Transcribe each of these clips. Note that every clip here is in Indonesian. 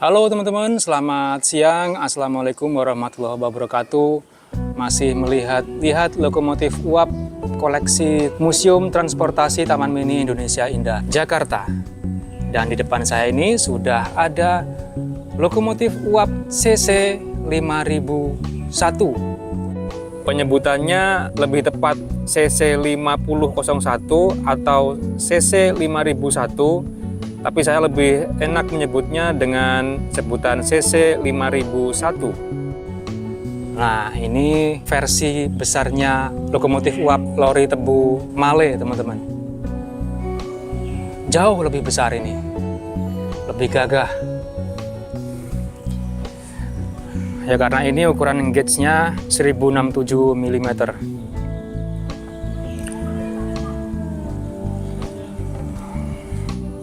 Halo teman-teman, selamat siang. Assalamualaikum warahmatullahi wabarakatuh. Masih lihat lokomotif uap koleksi Museum Transportasi Taman Mini Indonesia Indah, Jakarta. Dan di depan saya ini sudah ada lokomotif uap CC 5001. Penyebutannya lebih tepat CC 5001 atau CC 5001. Tapi saya lebih enak menyebutnya dengan sebutan CC 5001. Nah, ini versi besarnya lokomotif uap Lori Tebu Male, teman-teman. Jauh lebih besar ini, lebih gagah. Ya karena ini ukuran gauge-nya 1067 mm.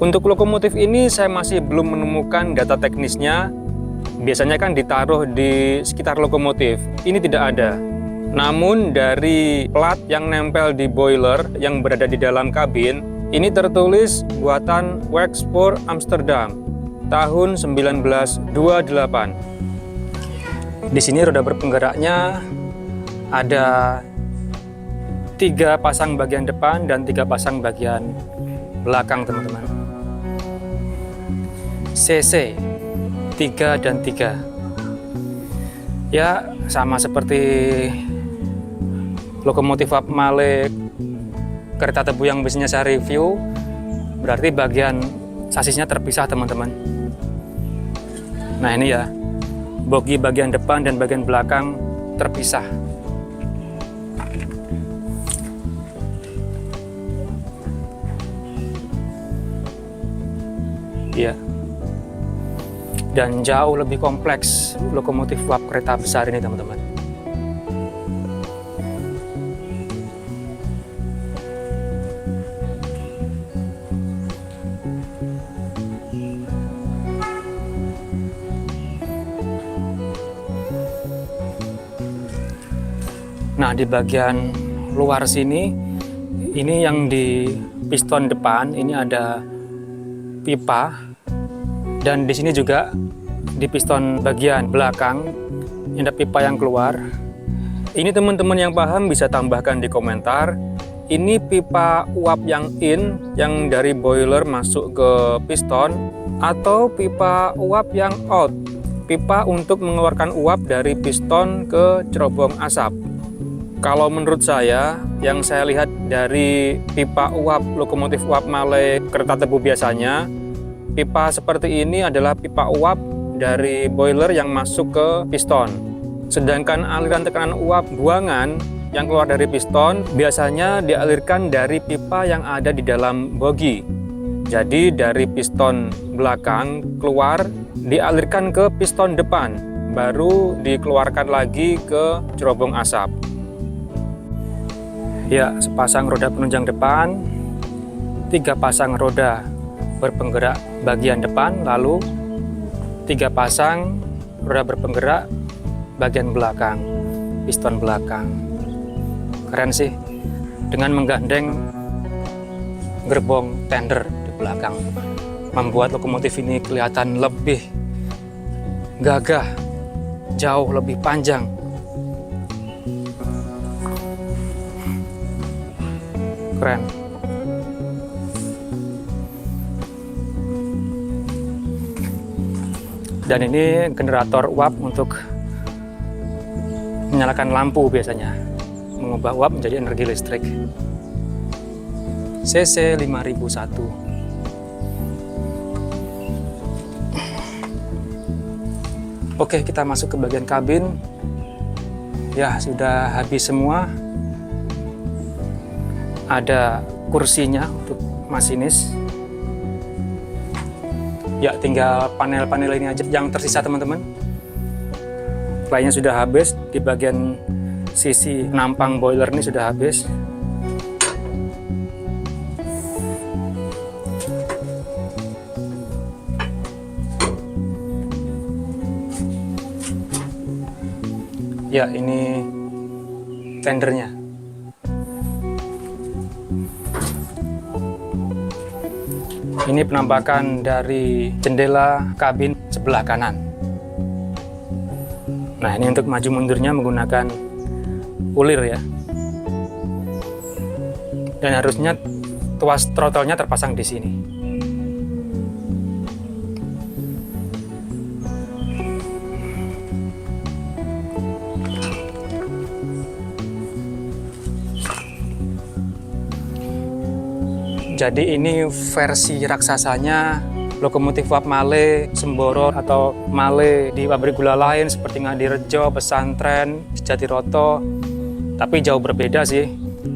Untuk lokomotif ini saya masih belum menemukan data teknisnya. Biasanya kan ditaruh di sekitar lokomotif. Ini tidak ada. Namun dari plat yang nempel di boiler yang berada di dalam kabin, ini tertulis buatan Werkspoor Amsterdam tahun 1928. Di sini roda berpenggeraknya ada 3 pasang bagian depan dan 3 pasang bagian belakang, teman-teman. CC 3 dan 3. Ya, sama seperti lokomotif uap Male kereta tebu yang biasanya saya review, berarti bagian sasisnya terpisah, teman-teman. Nah, ini ya, bogi bagian depan dan bagian belakang terpisah. Iya. Dan jauh lebih kompleks lokomotif uap kereta besar ini, teman-teman. Nah, di bagian luar sini, ini yang di piston depan, ini ada pipa. Dan di sini juga di piston bagian belakang ada pipa yang keluar. Ini teman-teman yang paham bisa tambahkan di komentar. Ini pipa uap yang in, yang dari boiler masuk ke piston, atau pipa uap yang out, pipa untuk mengeluarkan uap dari piston ke cerobong asap. Kalau menurut saya, yang saya lihat dari pipa uap lokomotif uap Male kereta tebu biasanya, pipa seperti ini adalah pipa uap dari boiler yang masuk ke piston. Sedangkan aliran tekanan uap buangan yang keluar dari piston biasanya dialirkan dari pipa yang ada di dalam bogi. Jadi dari piston belakang keluar dialirkan ke piston depan, baru dikeluarkan lagi ke cerobong asap. Ya, sepasang roda penunjang depan, 3 pasang roda berpenggerak bagian depan, lalu 3 pasang roda berpenggerak bagian belakang, piston belakang. Keren sih, dengan menggandeng gerbong tender di belakang, membuat lokomotif ini kelihatan lebih gagah, jauh lebih panjang. Keren. Dan ini generator uap untuk menyalakan lampu biasanya, mengubah uap menjadi energi listrik. CC 5001. Oke, kita masuk ke bagian kabin. Ya, sudah habis semua. Ada kursinya untuk masinis. Ya, tinggal panel-panel ini aja yang tersisa, teman-teman. Lainnya sudah habis. Di bagian sisi nampang boiler ini sudah habis. Ya, ini tendernya. Ini penampakan dari jendela kabin sebelah kanan. Nah, ini untuk maju mundurnya menggunakan ulir ya. Dan harusnya tuas throttle-nya terpasang di sini. Jadi ini versi raksasanya lokomotif uap Maleh, Semboro atau Maleh di pabrik gula lain seperti Ngadirejo, Pesantren, Jatiroto. Tapi jauh berbeda sih.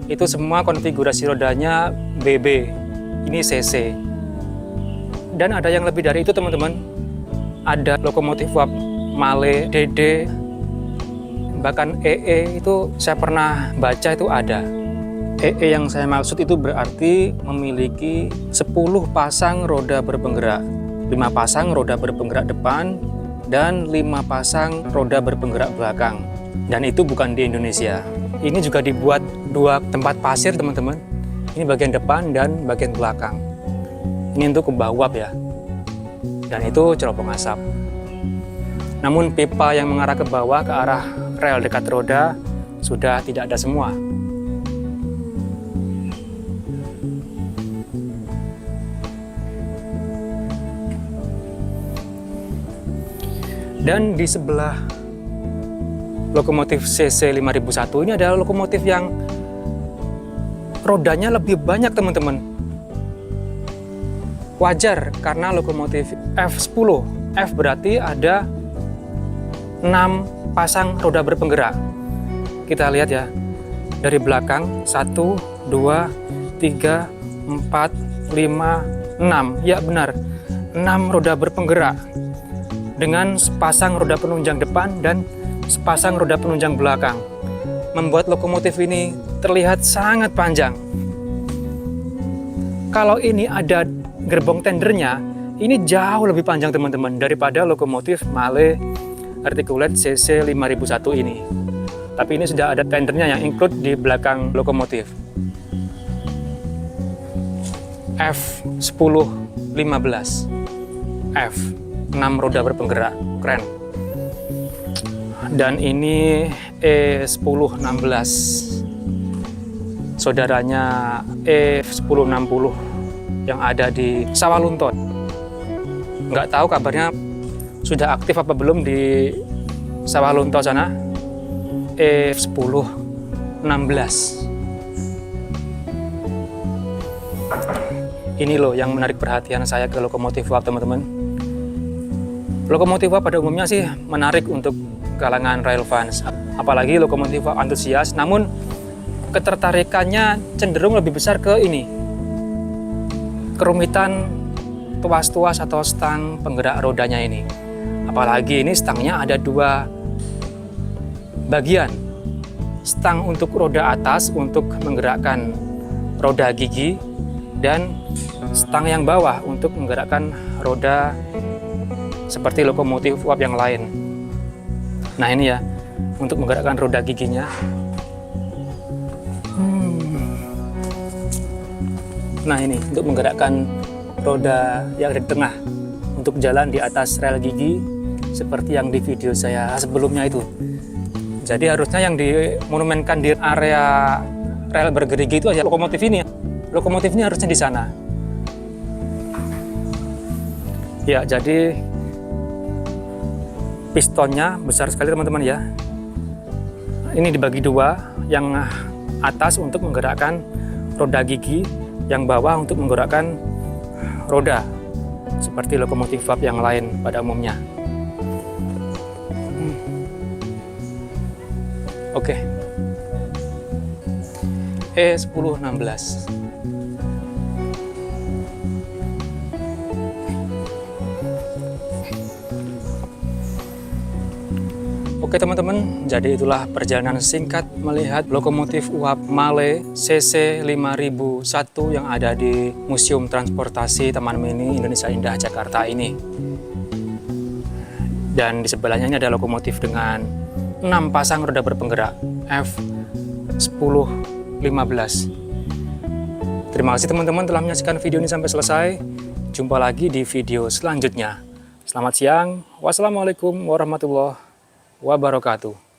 Itu semua konfigurasi rodanya BB, ini CC. Dan ada yang lebih dari itu teman-teman. Ada lokomotif uap Maleh, DD, bahkan EE itu saya pernah baca itu ada. EE yang saya maksud itu berarti memiliki 10 pasang roda berpenggerak, 5 pasang roda berpenggerak depan, dan 5 pasang roda berpenggerak belakang. Dan itu bukan di Indonesia. Ini juga dibuat 2 tempat pasir teman-teman. Ini bagian depan dan bagian belakang. Ini untuk kubah uap ya. Dan itu ceropong asap. Namun pipa yang mengarah ke bawah ke arah rel dekat roda sudah tidak ada semua. Dan di sebelah lokomotif CC 5001 ini adalah lokomotif yang rodanya lebih banyak teman-teman. Wajar karena lokomotif F10. F berarti ada 6 pasang roda berpenggerak. Kita lihat ya. Dari belakang 1, 2, 3, 4, 5, 6. Ya benar. 6 roda berpenggerak. Dengan sepasang roda penunjang depan dan sepasang roda penunjang belakang, membuat lokomotif ini terlihat sangat panjang. Kalau ini ada gerbong tendernya, ini jauh lebih panjang teman-teman daripada lokomotif Maleh Articulate CC 5001 ini. Tapi ini sudah ada tendernya yang include di belakang lokomotif. F1015 F 6 roda berpenggerak, keren. Dan ini E1016, saudaranya E1060 yang ada di Sawalunto. Nggak tahu kabarnya sudah aktif apa belum di Sawalunto sana. E1016. Ini loh yang menarik perhatian saya ke lokomotif uap teman-teman. Lokomotif uap pada umumnya sih menarik untuk kalangan rail fans, apalagi lokomotif uap antusias. Namun ketertarikannya cenderung lebih besar ke ini, kerumitan tuas-tuas atau stang penggerak rodanya ini. Apalagi ini stangnya ada 2 bagian, stang untuk roda atas untuk menggerakkan roda gigi, dan stang yang bawah untuk menggerakkan roda seperti lokomotif uap yang lain. Nah ini ya, untuk menggerakkan roda giginya. Nah ini, untuk menggerakkan roda yang ada di tengah, untuk jalan di atas rel gigi, seperti yang di video saya sebelumnya itu. Jadi harusnya yang dimonumenkan di area rel bergerigi itu aja lokomotif ini. Lokomotif ini harusnya di sana. Ya, jadi pistonnya besar sekali teman-teman ya. Ini dibagi 2, yang atas untuk menggerakkan roda gigi, yang bawah untuk menggerakkan roda seperti lokomotif uap yang lain pada umumnya. Oke. E1016. Oke teman-teman, jadi itulah perjalanan singkat melihat lokomotif uap Maleh CC 5001 yang ada di Museum Transportasi Taman Mini Indonesia Indah Jakarta ini. Dan di sebelahnya ini ada lokomotif dengan 6 pasang roda berpenggerak F1015. Terima kasih teman-teman telah menyaksikan video ini sampai selesai. Jumpa lagi di video selanjutnya. Selamat siang. Wassalamualaikum warahmatullahi wabarakatuh.